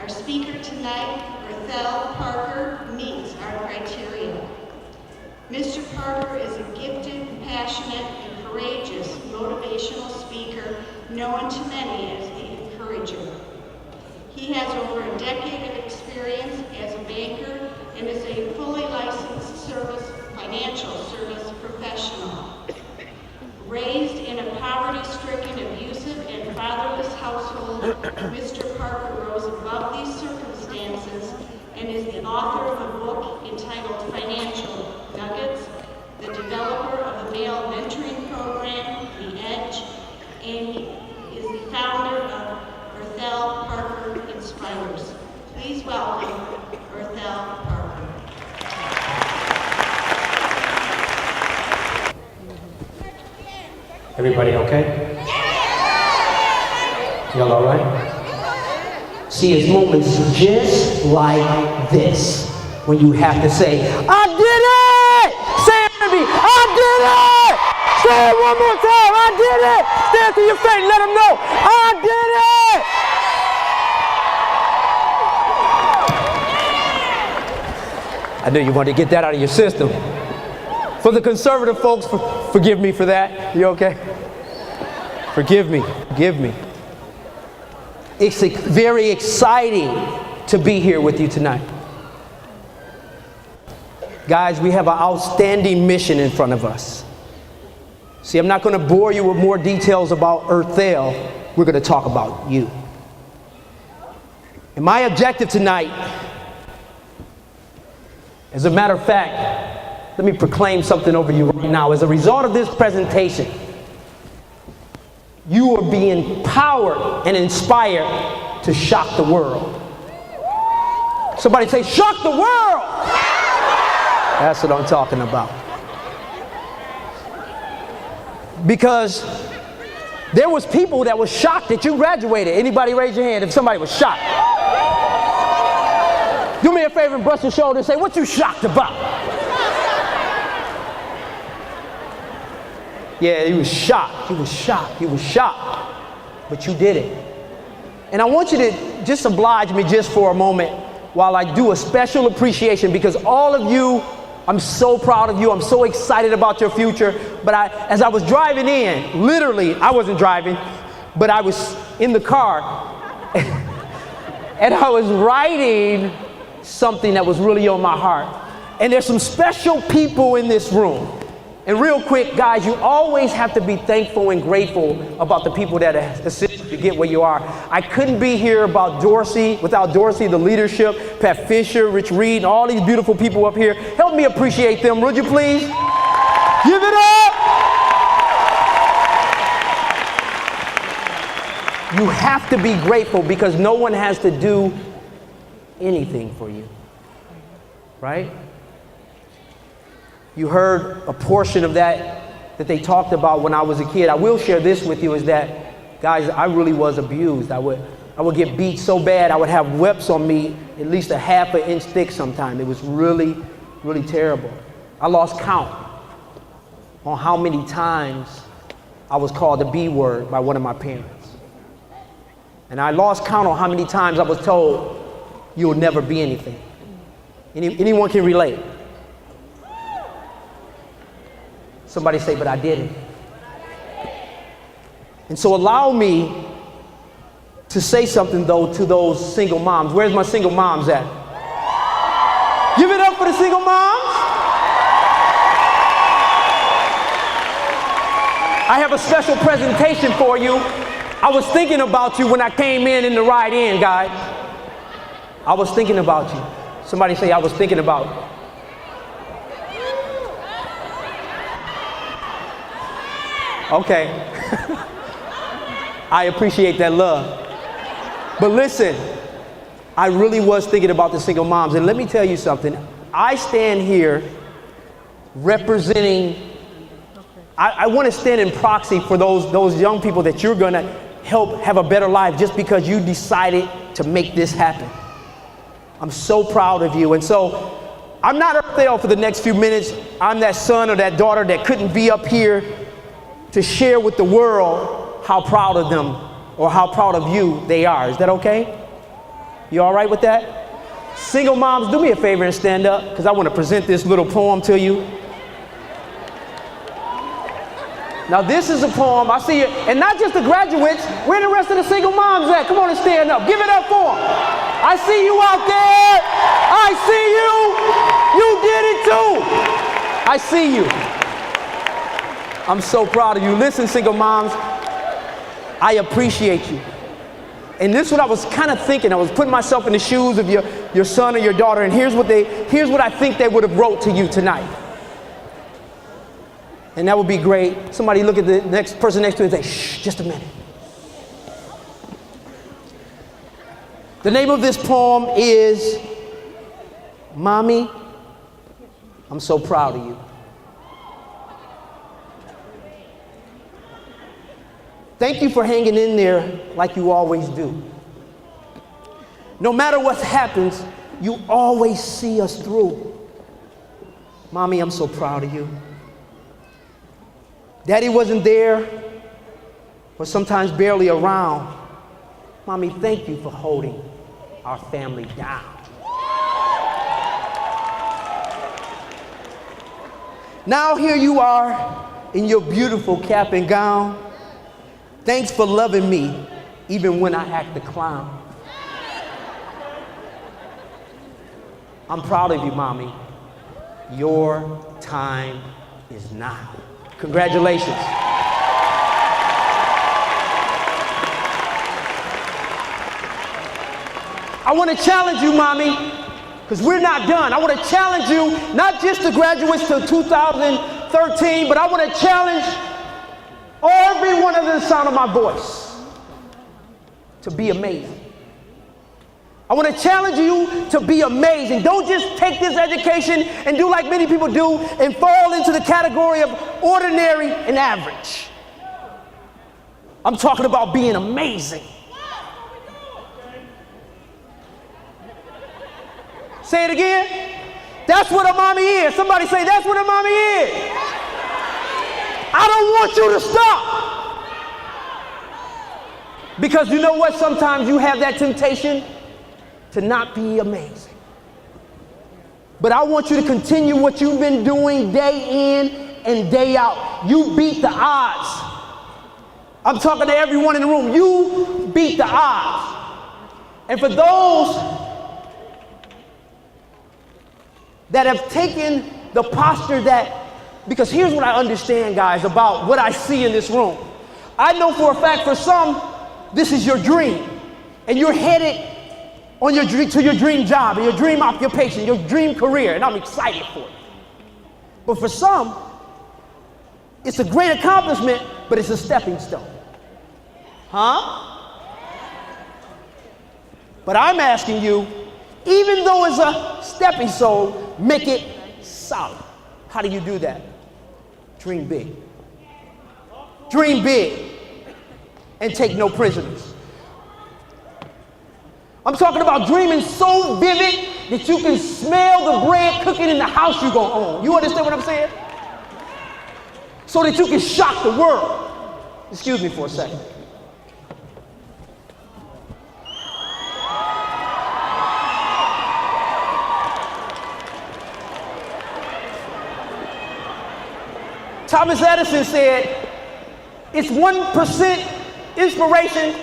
Our speaker tonight, Earthel Parker, meets our criteria. Mr. Parker is a gifted, passionate, and courageous motivational speaker known to many as the Encourager. He has over a decade of experience as a banker and is a fully licensed financial service professional. Raised in a poverty-stricken, abusive, and fatherless household, Mr. Parker rose above these circumstances and is the author of a book entitled Financial Nuggets, the developer of a male mentoring program, The Edge, and he is the founder of Earthel Parker Inspires. Please welcome Earthel Parker. Everybody okay? Y'all all right? See, it's moments just like this when you have to say, I did it! Say it to me, I did it! Say it one more time, I did it! Stand to your feet, let them know, I did it! I knew you wanted to get that out of your system. For the conservative folks, forgive me for that. You okay? Forgive me. Forgive me. It's very exciting to be here with you tonight. Guys, we have an outstanding mission in front of us. See, I'm not going to bore you with more details about Earthel. We're going to talk about you. And my objective tonight, as a matter of fact, let me proclaim something over you right now. As a result of this presentation, you are being empowered and inspired to shock the world. Somebody say, shock the world! That's what I'm talking about. Because there was people that were shocked that you graduated. Anybody raise your hand if somebody was shocked? Do me a favor and brush your shoulder and say, what you shocked about? Yeah, he was shocked. He was shocked. He was shocked. But you did it. And I want you to just oblige me just for a moment while I do a special appreciation, because all of you, I'm so proud of you. I'm so excited about your future. But as I was driving in, literally, I wasn't driving, but I was in the car and I was writing something that was really on my heart. And there's some special people in this room. And real quick, guys, you always have to be thankful and grateful about the people that assist you to get where you are. I couldn't be here without Dorsey, the leadership, Pat Fisher, Rich Reed, and all these beautiful people up here. Help me appreciate them, would you please? Give it up! You have to be grateful because no one has to do anything for you, right? You heard a portion of that they talked about when I was a kid. I will share this with you, is that, guys, I really was abused. I would get beat so bad, I would have whips on me at least a ½ an inch thick sometimes. It was really, really terrible. I lost count on how many times I was called the B word by one of my parents. And I lost count on how many times I was told, you'll never be anything. Anyone can relate? Somebody say, but I didn't. And so allow me to say something, though, to those single moms. Where's my single moms at? Give it up for the single moms. I have a special presentation for you. I was thinking about you when I came in the ride in, guys. I was thinking about you. Somebody say, I was thinking about you. Okay. I appreciate that love. But listen, I really was thinking about the single moms. And let me tell you something. I stand here representing, I want to stand in proxy for those young people that you're going to help have a better life just because you decided to make this happen. I'm so proud of you. And so I'm not Earthel for the next few minutes. I'm that son or that daughter that couldn't be up here to share with the world how proud of them or how proud of you they are. Is that okay? You all right with that? Single moms, do me a favor and stand up, because I want to present this little poem to you. Now this is a poem, I see it, and not just the graduates, where the rest of the single moms at? Come on and stand up, give it up for them. I see you out there, I see you, you did it too. I see you. I'm so proud of you. Listen, single moms, I appreciate you. And this is what I was kind of thinking. I was putting myself in the shoes of your son or your daughter, and here's what I think they would have wrote to you tonight. And that would be great. Somebody look at the next person next to you and say, shh, just a minute. The name of this poem is Mommy, I'm so proud of you. Thank you for hanging in there like you always do. No matter what happens, you always see us through. Mommy, I'm so proud of you. Daddy wasn't there, or sometimes barely around. Mommy, thank you for holding our family down. Now here you are in your beautiful cap and gown. Thanks for loving me, even when I act the clown. I'm proud of you, Mommy. Your time is now. Congratulations. I want to challenge you, Mommy, because we're not done. I want to challenge you, not just the graduates to 2013, but I want to challenge everyone under the sound of my voice to be amazing. I want to challenge you to be amazing. Don't just take this education and do like many people do and fall into the category of ordinary and average. I'm talking about being amazing. Say it again. That's what a mommy is. Somebody say, that's what a mommy is. I don't want you to stop. Because you know what? Sometimes you have that temptation to not be amazing. But I want you to continue what you've been doing day in and day out. You beat the odds. I'm talking to everyone in the room. You beat the odds. And for those that have taken the posture that, because here's what I understand, guys, about what I see in this room. I know for a fact for some, this is your dream. And you're headed on your dream, to your dream job, and your dream occupation, your dream career, and I'm excited for it. But for some, it's a great accomplishment, but it's a stepping stone. Huh? But I'm asking you, even though it's a stepping stone, make it solid. How do you do that? Dream big. Dream big and take no prisoners. I'm talking about dreaming so vivid that you can smell the bread cooking in the house you're gonna own. You understand what I'm saying? So that you can shock the world. Excuse me for a second. Thomas Edison said, it's 1% inspiration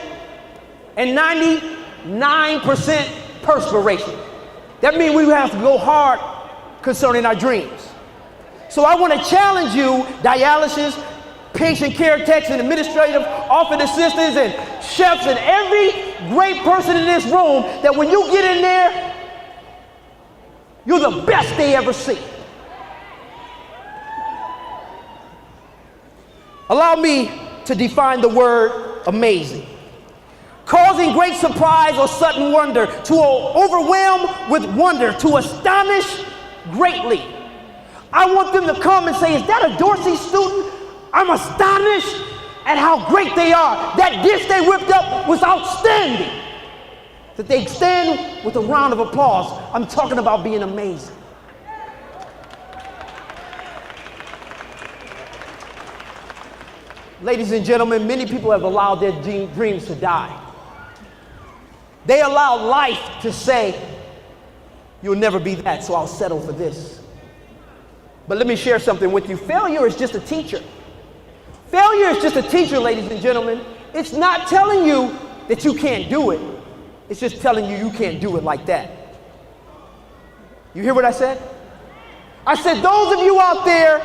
and 99% perspiration. That means we have to go hard concerning our dreams. So I want to challenge you, dialysis, patient care techs, and administrative office assistants, and chefs, and every great person in this room, that when you get in there, you're the best they ever see. Allow me to define the word amazing. Causing great surprise or sudden wonder, to overwhelm with wonder, to astonish greatly. I want them to come and say, is that a Dorsey student? I'm astonished at how great they are. That dish they whipped up was outstanding. That they stand with a round of applause. I'm talking about being amazing. Ladies and gentlemen, many people have allowed their dreams to die. They allow life to say, you'll never be that, so I'll settle for this. But let me share something with you. Failure is just a teacher. Failure is just a teacher, ladies and gentlemen. It's not telling you that you can't do it. It's just telling you you can't do it like that. You hear what I said? I said, those of you out there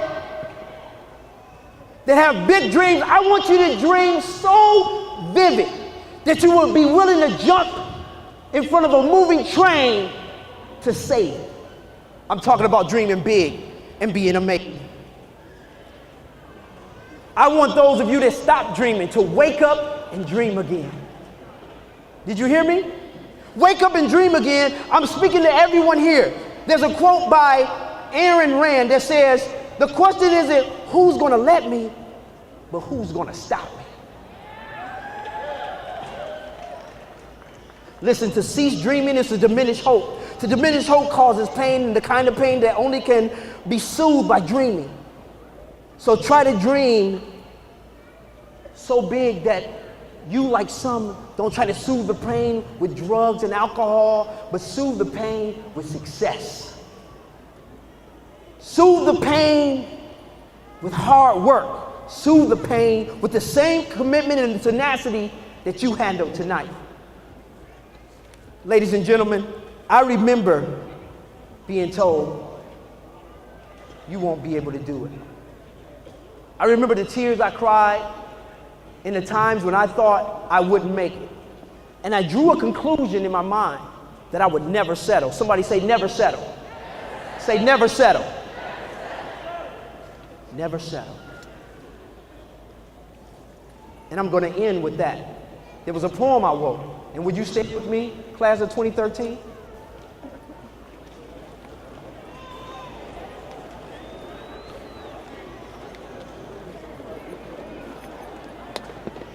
that have big dreams, I want you to dream so vivid that you will be willing to jump in front of a moving train to save it. I'm talking about dreaming big and being amazing. I want those of you that stop dreaming to wake up and dream again. Did you hear me? Wake up and dream again. I'm speaking to everyone here. There's a quote by Aaron Rand that says, the question isn't who's going to let me, but who's going to stop me. Listen, to cease dreaming is to diminish hope. To diminish hope causes pain, and the kind of pain that only can be soothed by dreaming. So try to dream so big that you, like some, don't try to soothe the pain with drugs and alcohol, but soothe the pain with success. Soothe the pain with hard work. Soothe the pain with the same commitment and tenacity that you handled tonight. Ladies and gentlemen, I remember being told, you won't be able to do it. I remember the tears I cried in the times when I thought I wouldn't make it. And I drew a conclusion in my mind that I would never settle. Somebody say, never settle. Say, never settle. Never settle. And I'm going to end with that. There was a poem I wrote. And would you stay with me, class of 2013?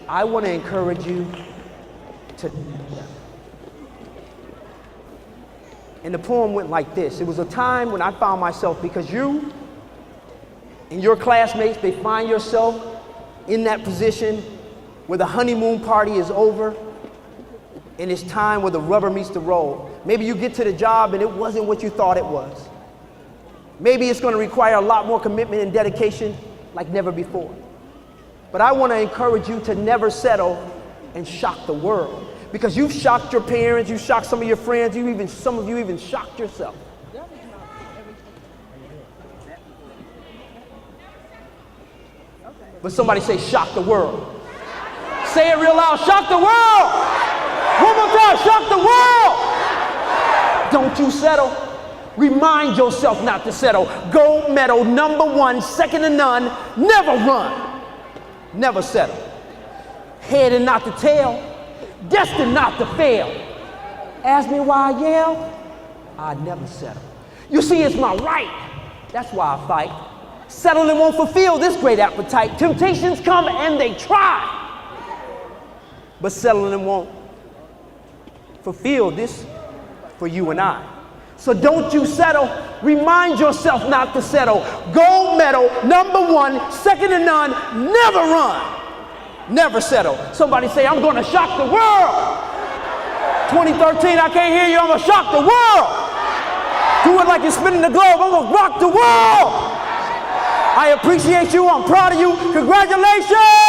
I want to encourage you to. And the poem went like this. It was a time when I found myself, because you and your classmates, they find yourself in that position where the honeymoon party is over and it's time where the rubber meets the road. Maybe you get to the job and it wasn't what you thought it was. Maybe it's going to require a lot more commitment and dedication like never before. But I want to encourage you to never settle and shock the world, because you've shocked your parents, you've shocked some of your friends, some of you even shocked yourself. But somebody say, shock the world. Say it real loud, shock the world. One more time, shock the world. Don't you settle. Remind yourself not to settle. Gold medal, number one, second to none. Never run. Never settle. Head and not the tail. Destined not to fail. Ask me why I yell. I never settle. You see, it's my right. That's why I fight. Settling won't fulfill this great appetite. Temptations come and they try. But settling won't fulfill this for you and I. So don't you settle. Remind yourself not to settle. Gold medal, number one, second to none. Never run. Never settle. Somebody say, I'm going to shock the world. 2013, I can't hear you. I'm going to shock the world. Do it like you're spinning the globe. I'm going to rock the world. I appreciate you. I'm proud of you. Congratulations.